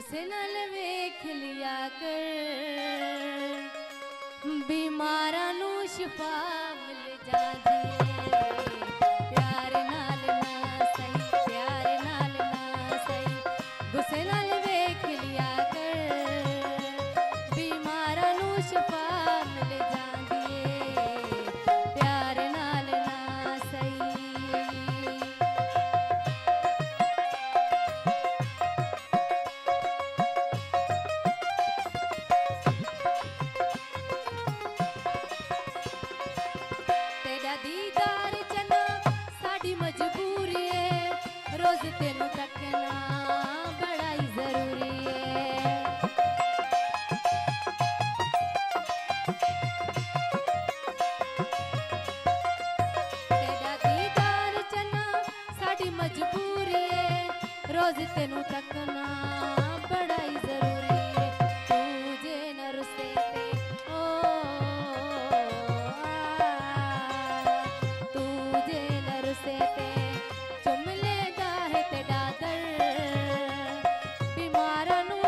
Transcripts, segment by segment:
गुस्से नाल वेख लिया कर, बीमारां नूं शिफा मिल जांदी है। प्यार नाल ना सही, प्यार नाल ना सही, गुस्से नाल वेख लिया कर, बीमारां नूं शिफा मिल जांदी है। प्यार नाल ना सही। दीदार चना साड़ी मजबूरी है, रोज तेनू तकना बड़ा ही जरूरी है। तेरा दीदार चना साड़ी मजबूरी है, रोज तेनू तकना बड़ा ही जरूरी है। तुझे न रुसे ते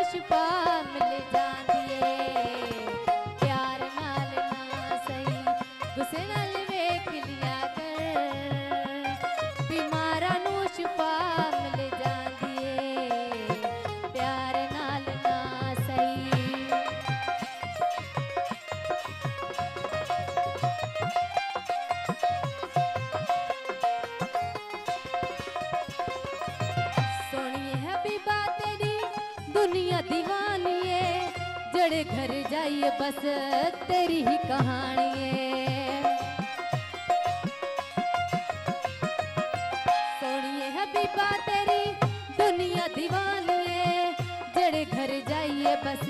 शिफा मिल जांदी है। प्यार नाल ना सही, गुस्से नाल वेख लिया कर, बीमारां नूं शिफा मिल जांदी है। प्यार नाल ना सही। सोहणी हबीबा तेरी दुनिया दीवानी है, जड़े घर जाइए बस तेरी ही कहानी है। सोनिए हबीबा तेरी दुनिया दीवानी है, जड़े घर जाइए बस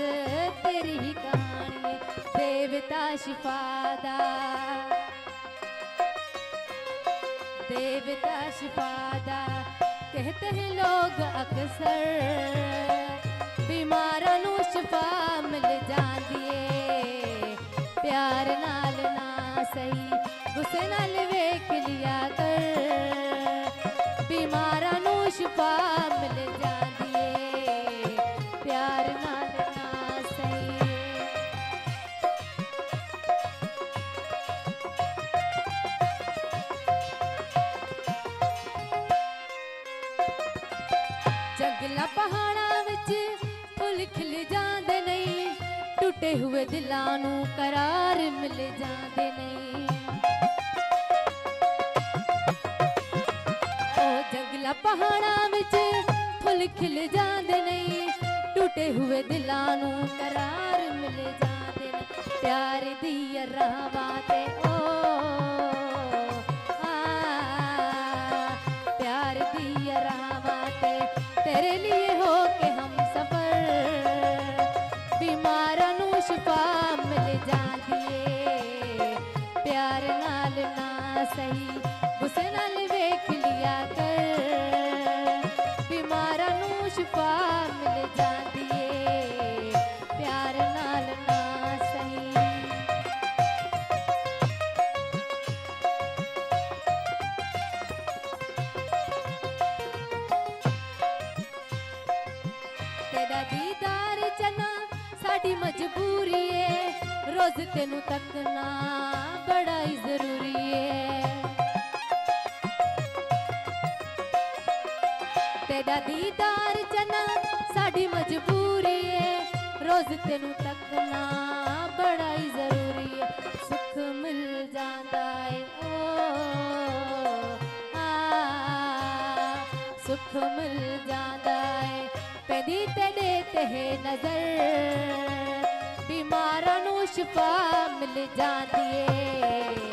तेरी ही कहानी है। देवता शिफादा, देवता शिफादा कहते हैं लोग अक्सर, बीमारां नूं शिफा मिल जांदी है। प्यार नाल ना सही, गुस्से नाल वेख लिया कर, बीमारां नूं शिफा मिल जांदी है। प्यार नाल ना सही। जंगला पहाड़ा विच फुल खिल जांदे नहीं, टूटे हुए दिलां नूं करार मिल जांदे नहीं। ओ जंगला पहाड़ा विच फुल खिल जांदे नहीं, टूटे हुए दिलां नूं करार मिल जांदे नहीं। प्यार दी राहां ते ओ प्यार दी राहां ते तेरे लिए हो के हम सफर, बीमारां नूं शिफा मिल जांदी है। प्यार नाल ना सही, गुस्से नाल वेख लिया कर, बीमारां नूं शिफा मिल जांदी है। प्यार नाल ना सही। तेरा दीदार चना साड़ी मजबूरी है, रोज तेनू तकना बड़ा ही जरूरी है। तेरा दीदार चना साड़ी मजबूरी है, रोज तेनू तकना बड़ा ही जरूरी है। सुख मिल जांदा है सुख मिल जांदा है, पैदी तेरे ते नजर, बीमारां नूं शिफा मिल जांदी है।